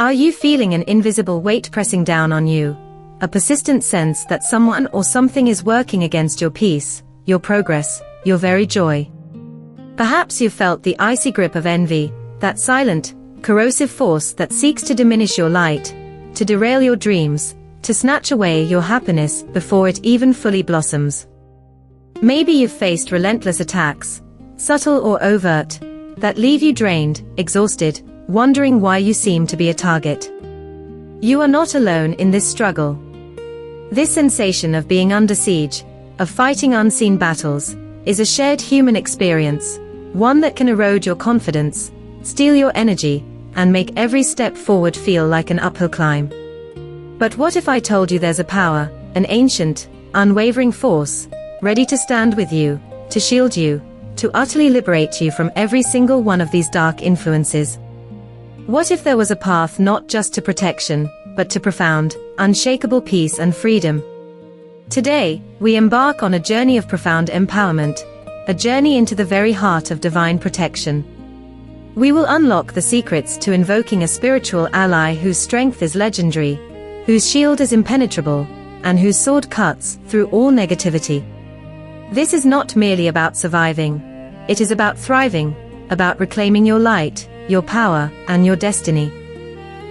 Are you feeling an invisible weight pressing down on you? A persistent sense that someone or something is working against your peace, your progress, your very joy? Perhaps you've felt the icy grip of envy, that silent, corrosive force that seeks to diminish your light, to derail your dreams, to snatch away your happiness before it even fully blossoms. Maybe you've faced relentless attacks, subtle or overt, that leave you drained, exhausted, wondering why you seem to be a target. You are not alone in this struggle. This sensation of being under siege, of fighting unseen battles, is a shared human experience, one that can erode your confidence, steal your energy, and make every step forward feel like an uphill climb. But what if I told you there's a power, an ancient, unwavering force, ready to stand with you, to shield you, to utterly liberate you from every single one of these dark influences? What if there was a path not just to protection, but to profound, unshakable peace and freedom? Today, we embark on a journey of profound empowerment, a journey into the very heart of divine protection. We will unlock the secrets to invoking a spiritual ally whose strength is legendary, whose shield is impenetrable, and whose sword cuts through all negativity. This is not merely about surviving. It is about thriving, about reclaiming your light, your power, and your destiny.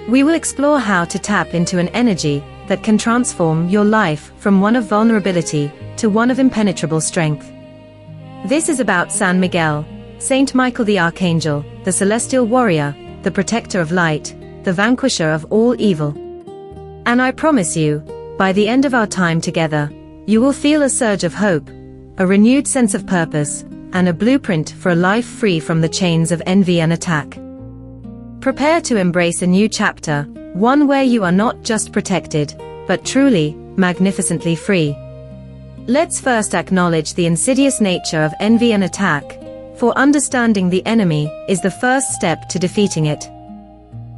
We will explore how to tap into an energy that can transform your life from one of vulnerability to one of impenetrable strength. This is about San Miguel, Saint Michael the Archangel, the celestial warrior, the protector of light, the vanquisher of all evil. And I promise you, by the end of our time together, you will feel a surge of hope, a renewed sense of purpose, and a blueprint for a life free from the chains of envy and attack. Prepare to embrace a new chapter, one where you are not just protected, but truly, magnificently free. Let's first acknowledge the insidious nature of envy and attack, for understanding the enemy is the first step to defeating it.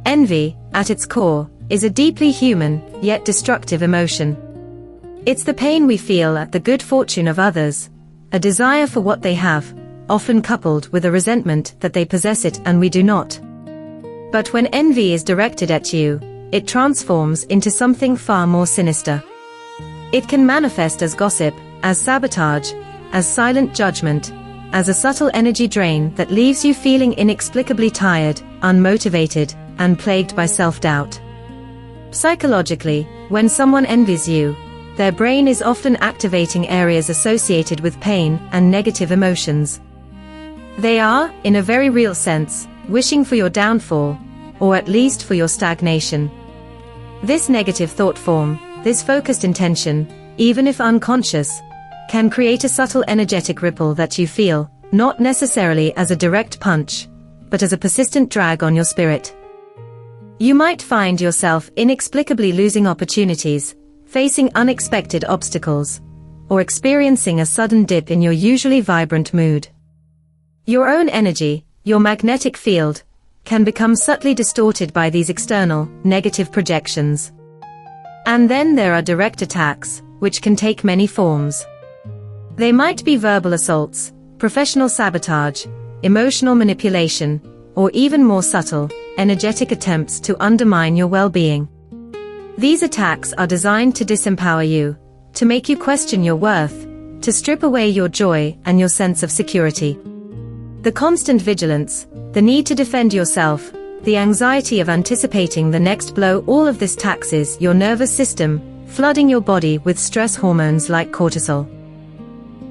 Envy, at its core, is a deeply human, yet destructive emotion. It's the pain we feel at the good fortune of others, a desire for what they have, often coupled with a resentment that they possess it and we do not. But when envy is directed at you, it transforms into something far more sinister. It can manifest as gossip, as sabotage, as silent judgment, as a subtle energy drain that leaves you feeling inexplicably tired, unmotivated, and plagued by self-doubt. Psychologically, when someone envies you, their brain is often activating areas associated with pain and negative emotions. They are, in a very real sense, wishing for your downfall, or at least for your stagnation. This negative thought form, this focused intention, even if unconscious, can create a subtle energetic ripple that you feel, not necessarily as a direct punch, but as a persistent drag on your spirit. You might find yourself inexplicably losing opportunities, facing unexpected obstacles, or experiencing a sudden dip in your usually vibrant mood. Your own energy, your magnetic field, can become subtly distorted by these external, negative projections. And then there are direct attacks, which can take many forms. They might be verbal assaults, professional sabotage, emotional manipulation, or even more subtle, energetic attempts to undermine your well-being. These attacks are designed to disempower you, to make you question your worth, to strip away your joy and your sense of security. The constant vigilance, the need to defend yourself, the anxiety of anticipating the next blow, all of this taxes your nervous system, flooding your body with stress hormones like cortisol.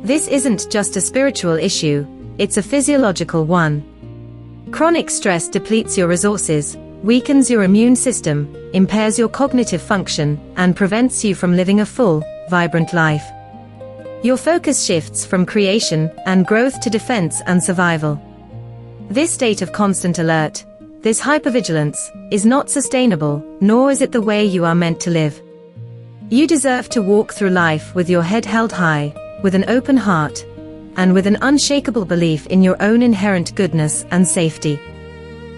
This isn't just a spiritual issue, it's a physiological one. Chronic stress depletes your resources, weakens your immune system, impairs your cognitive function, and prevents you from living a full, vibrant life. Your focus shifts from creation and growth to defense and survival. This state of constant alert, this hypervigilance, is not sustainable, nor is it the way you are meant to live. You deserve to walk through life with your head held high, with an open heart, and with an unshakable belief in your own inherent goodness and safety.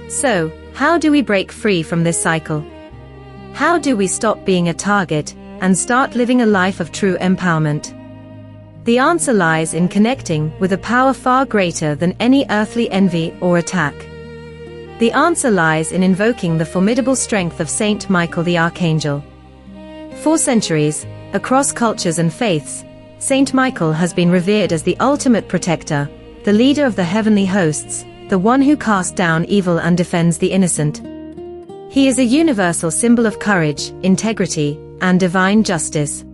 So, how do we break free from this cycle? How do we stop being a target, and start living a life of true empowerment? The answer lies in connecting with a power far greater than any earthly envy or attack. The answer lies in invoking the formidable strength of Saint Michael the Archangel. For centuries, across cultures and faiths, Saint Michael has been revered as the ultimate protector, the leader of the heavenly hosts, the one who casts down evil and defends the innocent. He is a universal symbol of courage, integrity, and divine justice.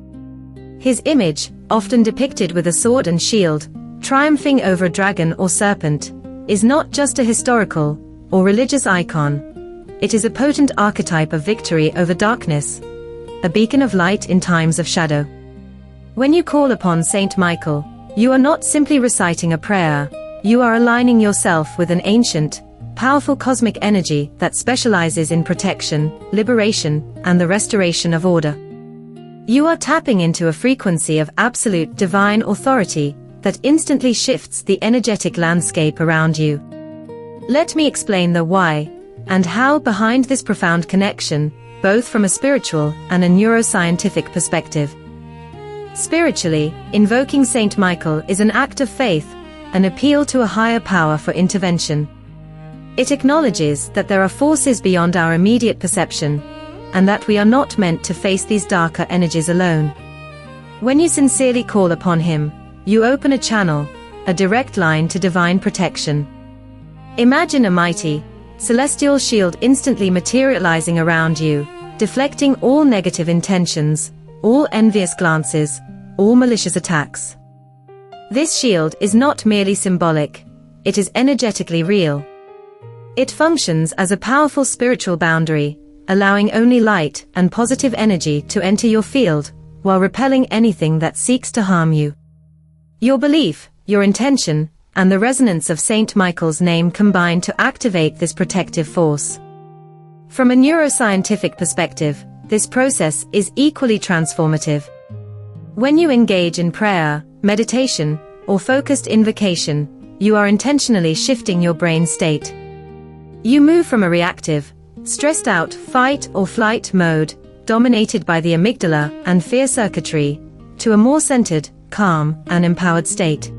His image, often depicted with a sword and shield, triumphing over a dragon or serpent, is not just a historical or religious icon. It is a potent archetype of victory over darkness, a beacon of light in times of shadow. When you call upon Saint Michael, you are not simply reciting a prayer, you are aligning yourself with an ancient, powerful cosmic energy that specializes in protection, liberation, and the restoration of order. You are tapping into a frequency of absolute divine authority that instantly shifts the energetic landscape around you. Let me explain the why and how behind this profound connection, both from a spiritual and a neuroscientific perspective. Spiritually, invoking Saint Michael is an act of faith, an appeal to a higher power for intervention. It acknowledges that there are forces beyond our immediate perception, and that we are not meant to face these darker energies alone. When you sincerely call upon him, you open a channel, a direct line to divine protection. Imagine a mighty, celestial shield instantly materializing around you, deflecting all negative intentions, all envious glances, all malicious attacks. This shield is not merely symbolic, it is energetically real. It functions as a powerful spiritual boundary, allowing only light and positive energy to enter your field, while repelling anything that seeks to harm you. Your belief, your intention, and the resonance of Saint Michael's name combine to activate this protective force. From a neuroscientific perspective, this process is equally transformative. When you engage in prayer, meditation, or focused invocation, you are intentionally shifting your brain state. You move from a reactive, stressed out fight or flight mode, dominated by the amygdala and fear circuitry, to a more centered, calm, and empowered state.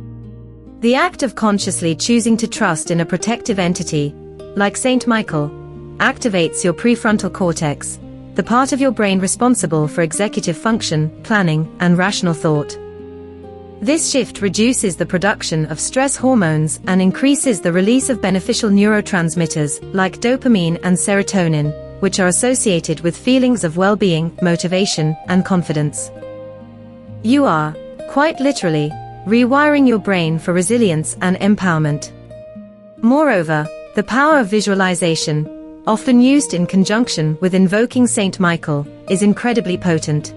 The act of consciously choosing to trust in a protective entity, like Saint Michael, activates your prefrontal cortex, the part of your brain responsible for executive function, planning, and rational thought. This shift reduces the production of stress hormones and increases the release of beneficial neurotransmitters like dopamine and serotonin, which are associated with feelings of well-being, motivation, and confidence. You are, quite literally, rewiring your brain for resilience and empowerment. Moreover, the power of visualization, often used in conjunction with invoking Saint Michael, is incredibly potent.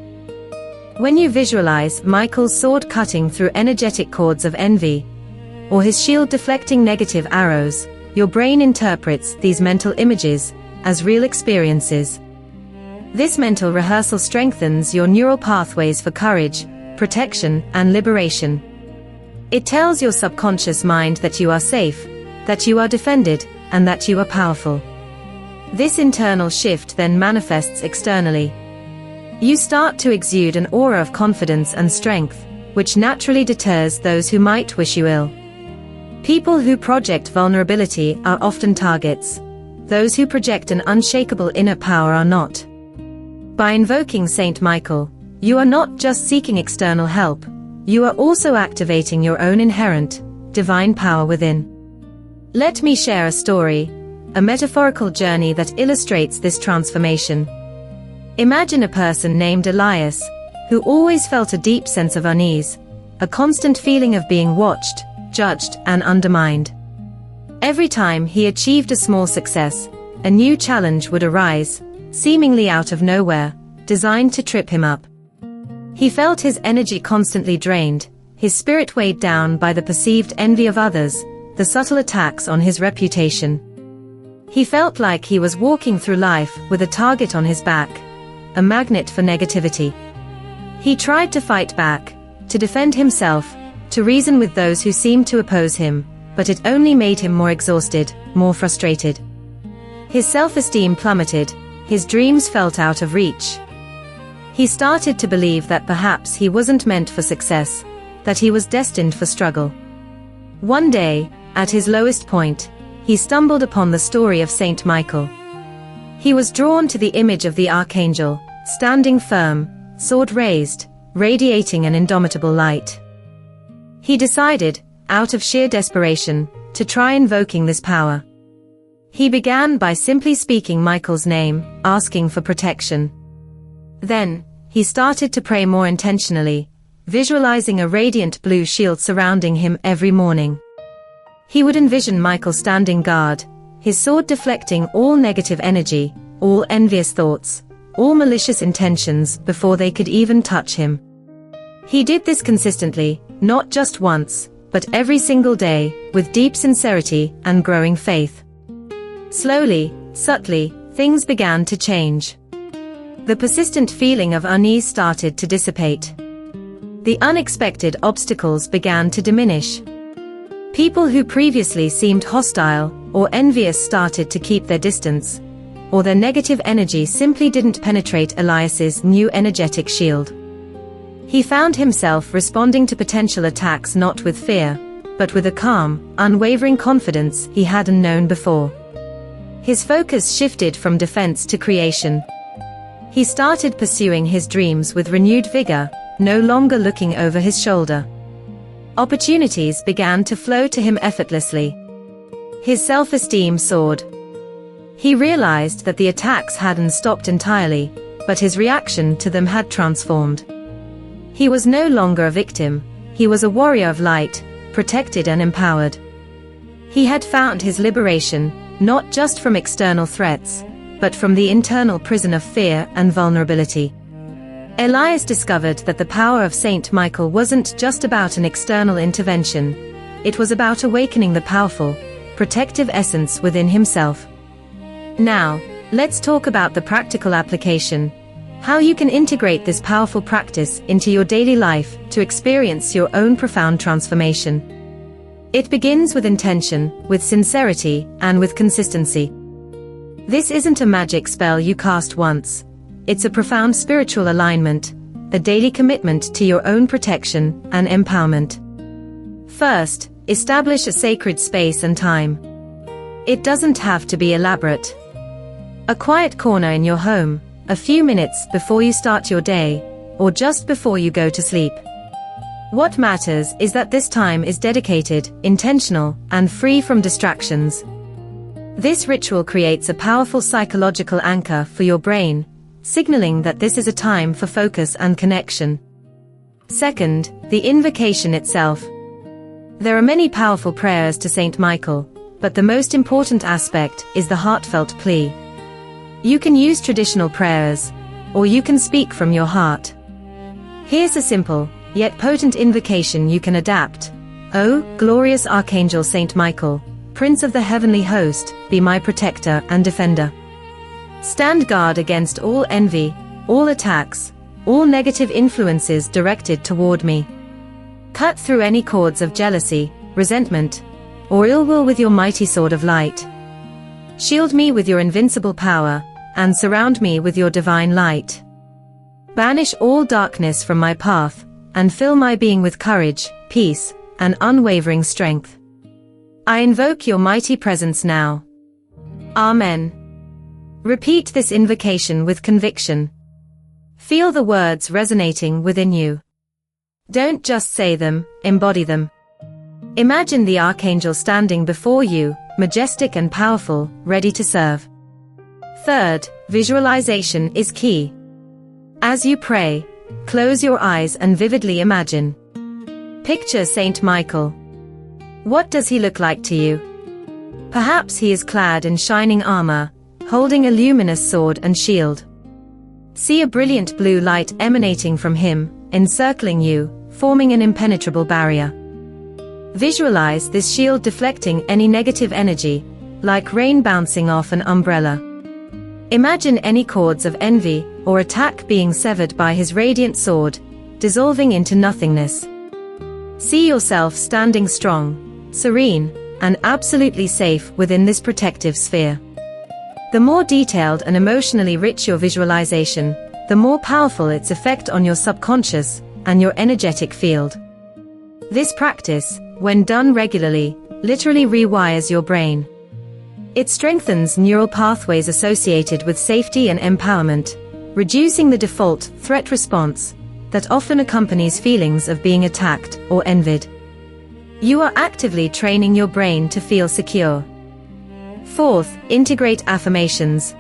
When you visualize Michael's sword cutting through energetic cords of envy, or his shield deflecting negative arrows, your brain interprets these mental images as real experiences. This mental rehearsal strengthens your neural pathways for courage, protection, and liberation. It tells your subconscious mind that you are safe, that you are defended, and that you are powerful. This internal shift then manifests externally. You start to exude an aura of confidence and strength, which naturally deters those who might wish you ill. People who project vulnerability are often targets. Those who project an unshakable inner power are not. By invoking Saint Michael, you are not just seeking external help, you are also activating your own inherent, divine power within. Let me share a story, a metaphorical journey that illustrates this transformation. Imagine a person named Elias, who always felt a deep sense of unease, a constant feeling of being watched, judged, and undermined. Every time he achieved a small success, a new challenge would arise, seemingly out of nowhere, designed to trip him up. He felt his energy constantly drained, his spirit weighed down by the perceived envy of others, the subtle attacks on his reputation. He felt like he was walking through life with a target on his back, a magnet for negativity. He tried to fight back, to defend himself, to reason with those who seemed to oppose him, but it only made him more exhausted, more frustrated. His self-esteem plummeted, his dreams felt out of reach. He started to believe that perhaps he wasn't meant for success, that he was destined for struggle. One day, at his lowest point, he stumbled upon the story of Saint Michael. He was drawn to the image of the archangel, standing firm, sword raised, radiating an indomitable light. He decided, out of sheer desperation, to try invoking this power. He began by simply speaking Michael's name, asking for protection. Then, he started to pray more intentionally, visualizing a radiant blue shield surrounding him every morning. He would envision Michael standing guard, his sword deflecting all negative energy, all envious thoughts, all malicious intentions before they could even touch him. He did this consistently, not just once, but every single day, with deep sincerity and growing faith. Slowly, subtly, things began to change. The persistent feeling of unease started to dissipate. The unexpected obstacles began to diminish. People who previously seemed hostile or envious started to keep their distance, or their negative energy simply didn't penetrate Elias's new energetic shield. He found himself responding to potential attacks not with fear, but with a calm, unwavering confidence he hadn't known before. His focus shifted from defense to creation. He started pursuing his dreams with renewed vigor, no longer looking over his shoulder. Opportunities began to flow to him effortlessly. His self-esteem soared. He realized that the attacks hadn't stopped entirely, but his reaction to them had transformed. He was no longer a victim, he was a warrior of light, protected and empowered. He had found his liberation, not just from external threats, but from the internal prison of fear and vulnerability. Elias discovered that the power of Saint Michael wasn't just about an external intervention, it was about awakening the powerful, protective essence within himself. Now, let's talk about the practical application, how you can integrate this powerful practice into your daily life to experience your own profound transformation. It begins with intention, with sincerity, and with consistency. This isn't a magic spell you cast once. It's a profound spiritual alignment, a daily commitment to your own protection and empowerment. First, establish a sacred space and time. It doesn't have to be elaborate. A quiet corner in your home, a few minutes before you start your day, or just before you go to sleep. What matters is that this time is dedicated, intentional, and free from distractions. This ritual creates a powerful psychological anchor for your brain, signaling that this is a time for focus and connection. Second, the invocation itself. There are many powerful prayers to Saint Michael, but the most important aspect is the heartfelt plea. You can use traditional prayers, or you can speak from your heart. Here's a simple, yet potent invocation you can adapt. O glorious Archangel Saint Michael, Prince of the heavenly host, be my protector and defender. Stand guard against all envy, all attacks, all negative influences directed toward me. Cut through any cords of jealousy, resentment, or ill will with your mighty sword of light. Shield me with your invincible power, and surround me with your divine light. Banish all darkness from my path, and fill my being with courage, peace, and unwavering strength. I invoke your mighty presence now. Amen. Repeat this invocation with conviction. Feel the words resonating within you. Don't just say them, embody them. Imagine the Archangel standing before you, majestic and powerful, ready to serve. Third, visualization is key. As you pray, close your eyes and vividly imagine. Picture Saint Michael. What does he look like to you? Perhaps he is clad in shining armor, holding a luminous sword and shield. See a brilliant blue light emanating from him, encircling you, forming an impenetrable barrier. Visualize this shield deflecting any negative energy, like rain bouncing off an umbrella. Imagine any cords of envy or attack being severed by his radiant sword, dissolving into nothingness. See yourself standing strong, serene, and absolutely safe within this protective sphere. The more detailed and emotionally rich your visualization, the more powerful its effect on your subconscious and your energetic field. This practice, when done regularly, literally rewires your brain. It strengthens neural pathways associated with safety and empowerment, reducing the default threat response that often accompanies feelings of being attacked or envied. You are actively training your brain to feel secure. Fourth, integrate affirmations.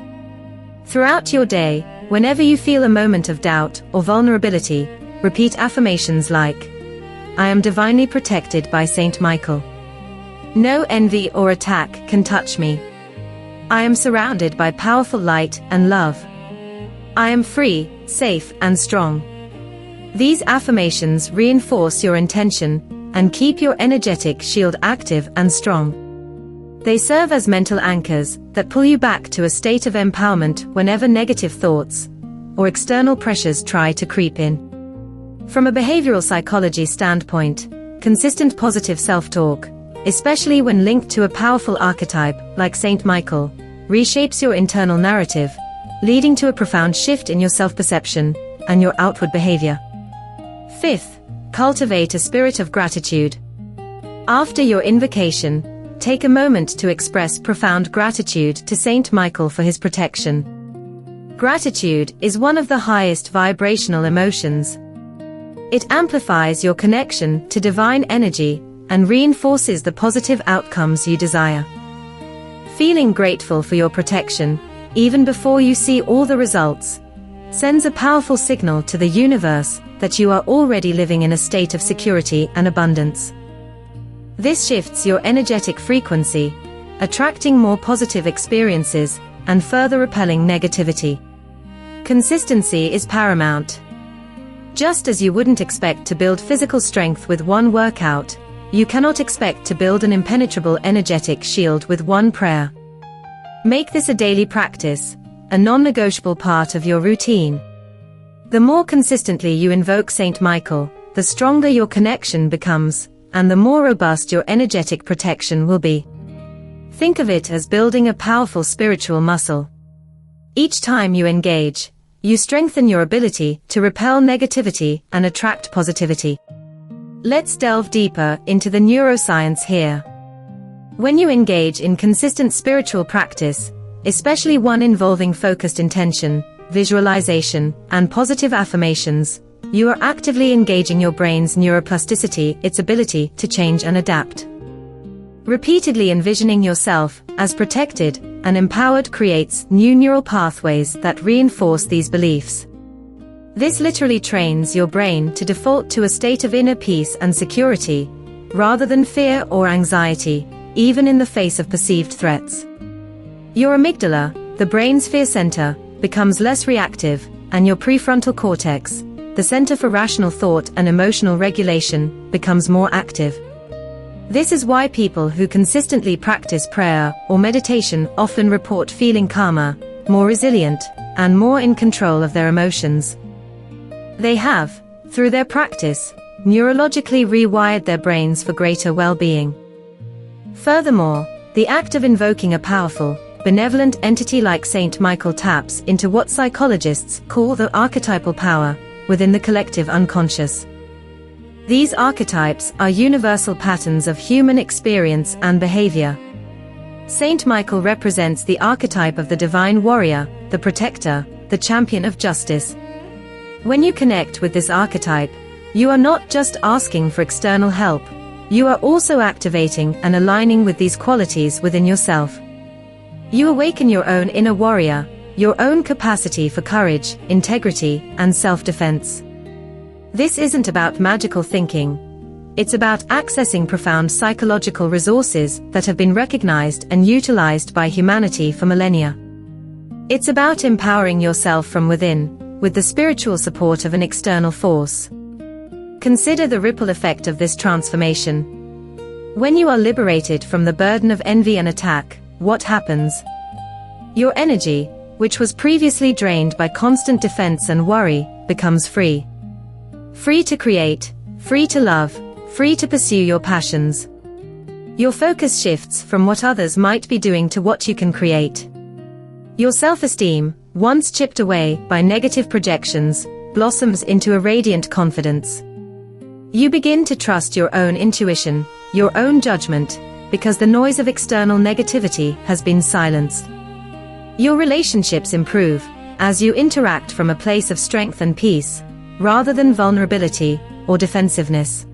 Throughout your day, whenever you feel a moment of doubt or vulnerability, repeat affirmations like, "I am divinely protected by Saint Michael. No envy or attack can touch me. I am surrounded by powerful light and love. I am free, safe, and strong." These affirmations reinforce your intention and keep your energetic shield active and strong. They serve as mental anchors that pull you back to a state of empowerment whenever negative thoughts or external pressures try to creep in. From a behavioral psychology standpoint, consistent positive self-talk, especially when linked to a powerful archetype like Saint Michael, reshapes your internal narrative, leading to a profound shift in your self-perception and your outward behavior. Fifth, cultivate a spirit of gratitude. After your invocation, take a moment to express profound gratitude to Saint Michael for his protection. Gratitude is one of the highest vibrational emotions. It amplifies your connection to divine energy and reinforces the positive outcomes you desire. Feeling grateful for your protection, even before you see all the results, sends a powerful signal to the universe that you are already living in a state of security and abundance. This shifts your energetic frequency, attracting more positive experiences and further repelling negativity. Consistency is paramount. Just as you wouldn't expect to build physical strength with one workout, you cannot expect to build an impenetrable energetic shield with one prayer. Make this a daily practice, a non-negotiable part of your routine. The more consistently you invoke Saint Michael, the stronger your connection becomes, and the more robust your energetic protection will be. Think of it as building a powerful spiritual muscle. Each time you engage, you strengthen your ability to repel negativity and attract positivity. Let's delve deeper into the neuroscience here. When you engage in consistent spiritual practice, especially one involving focused intention, visualization, and positive affirmations, you are actively engaging your brain's neuroplasticity, its ability to change and adapt. Repeatedly envisioning yourself as protected and empowered creates new neural pathways that reinforce these beliefs. This literally trains your brain to default to a state of inner peace and security, rather than fear or anxiety, even in the face of perceived threats. Your amygdala, the brain's fear center, becomes less reactive, and your prefrontal cortex, the center for rational thought and emotional regulation, becomes more active. This is why people who consistently practice prayer or meditation often report feeling calmer, more resilient, and more in control of their emotions. They have, through their practice, neurologically rewired their brains for greater well-being. Furthermore, the act of invoking a powerful, benevolent entity like Saint Michael taps into what psychologists call the archetypal power within the collective unconscious. These archetypes are universal patterns of human experience and behavior. Saint Michael represents the archetype of the divine warrior, the protector, the champion of justice. When you connect with this archetype, you are not just asking for external help, you are also activating and aligning with these qualities within yourself. You awaken your own inner warrior, your own capacity for courage, integrity, and self-defense. This isn't about magical thinking. It's about accessing profound psychological resources that have been recognized and utilized by humanity for millennia. It's about empowering yourself from within, with the spiritual support of an external force. Consider the ripple effect of this transformation. When you are liberated from the burden of envy and attack, what happens? Your energy, which was previously drained by constant defense and worry, becomes free. Free to create, free to love, free to pursue your passions. Your focus shifts from what others might be doing to what you can create. Your self-esteem, once chipped away by negative projections, blossoms into a radiant confidence. You begin to trust your own intuition, your own judgment, because the noise of external negativity has been silenced. Your relationships improve as you interact from a place of strength and peace, rather than vulnerability or defensiveness.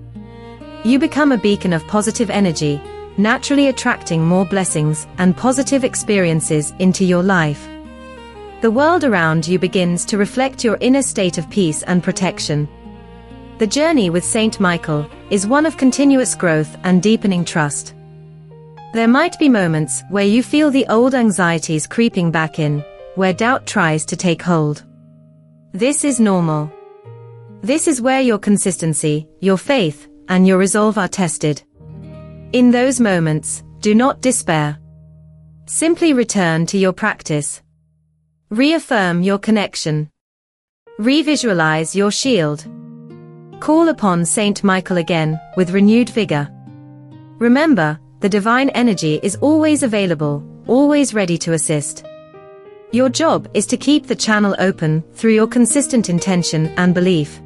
You become a beacon of positive energy, naturally attracting more blessings and positive experiences into your life. The world around you begins to reflect your inner state of peace and protection. The journey with Saint Michael is one of continuous growth and deepening trust. There might be moments where you feel the old anxieties creeping back in, where doubt tries to take hold. This is normal. This is where your consistency, your faith, and your resolve are tested. In those moments, do not despair. Simply return to your practice. Reaffirm your connection. Revisualize your shield. Call upon Saint Michael again, with renewed vigor. Remember, the divine energy is always available, always ready to assist. Your job is to keep the channel open through your consistent intention and belief.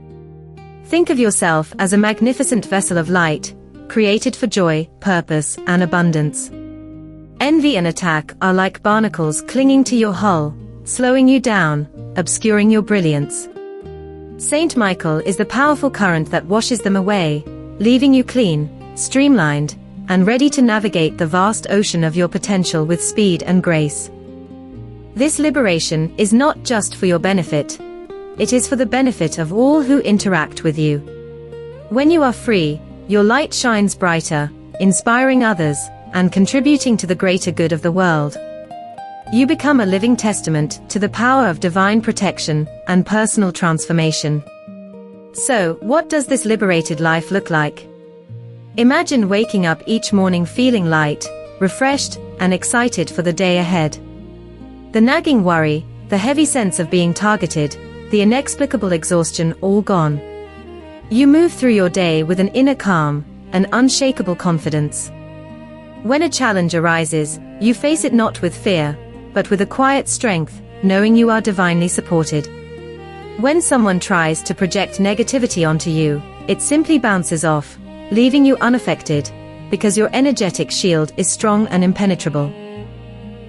Think of yourself as a magnificent vessel of light, created for joy, purpose, and abundance. Envy and attack are like barnacles clinging to your hull, slowing you down, obscuring your brilliance. Saint Michael is the powerful current that washes them away, leaving you clean, streamlined, and ready to navigate the vast ocean of your potential with speed and grace. This liberation is not just for your benefit. It is for the benefit of all who interact with you. When you are free, your light shines brighter, inspiring others, and contributing to the greater good of the world. You become a living testament to the power of divine protection and personal transformation. So, what does this liberated life look like? Imagine waking up each morning feeling light, refreshed, and excited for the day ahead. The nagging worry, the heavy sense of being targeted, the inexplicable exhaustion all gone. You move through your day with an inner calm, an unshakable confidence. When a challenge arises, you face it not with fear, but with a quiet strength, knowing you are divinely supported. When someone tries to project negativity onto you, it simply bounces off, leaving you unaffected, because your energetic shield is strong and impenetrable.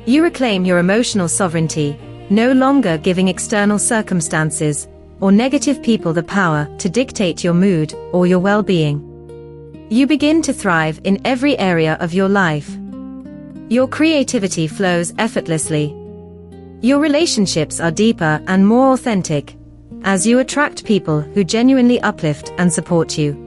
You reclaim your emotional sovereignty, no longer giving external circumstances or negative people the power to dictate your mood or your well-being. You begin to thrive in every area of your life. Your creativity flows effortlessly. Your relationships are deeper and more authentic, as you attract people who genuinely uplift and support you.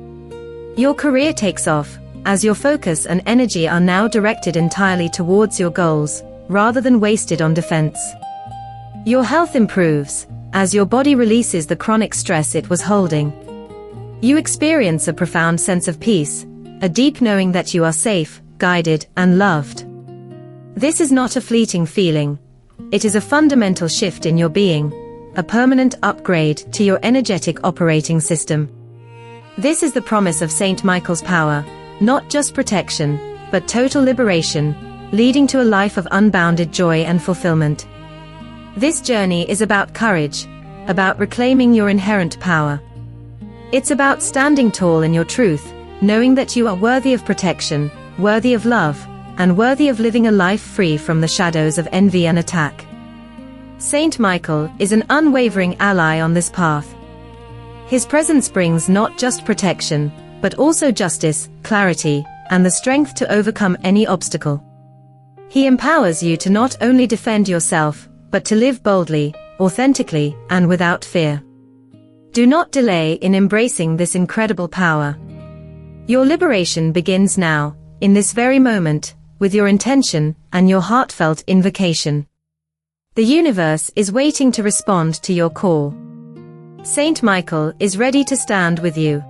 Your career takes off, as your focus and energy are now directed entirely towards your goals, rather than wasted on defense. Your health improves, as your body releases the chronic stress it was holding. You experience a profound sense of peace, a deep knowing that you are safe, guided, and loved. This is not a fleeting feeling. It is a fundamental shift in your being, a permanent upgrade to your energetic operating system. This is the promise of Saint Michael's power, not just protection, but total liberation, leading to a life of unbounded joy and fulfillment. This journey is about courage, about reclaiming your inherent power. It's about standing tall in your truth, knowing that you are worthy of protection, worthy of love, and worthy of living a life free from the shadows of envy and attack. Saint Michael is an unwavering ally on this path. His presence brings not just protection, but also justice, clarity, and the strength to overcome any obstacle. He empowers you to not only defend yourself, but to live boldly, authentically, and without fear. Do not delay in embracing this incredible power. Your liberation begins now, in this very moment, with your intention and your heartfelt invocation. The universe is waiting to respond to your call. Saint Michael is ready to stand with you.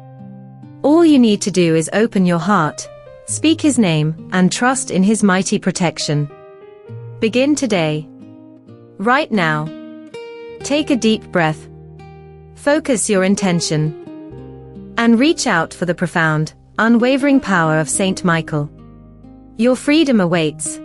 All you need to do is open your heart, speak his name, and trust in his mighty protection. Begin today. Right now. Take a deep breath. Focus your intention. And reach out for the profound, unwavering power of Saint Michael. Your freedom awaits.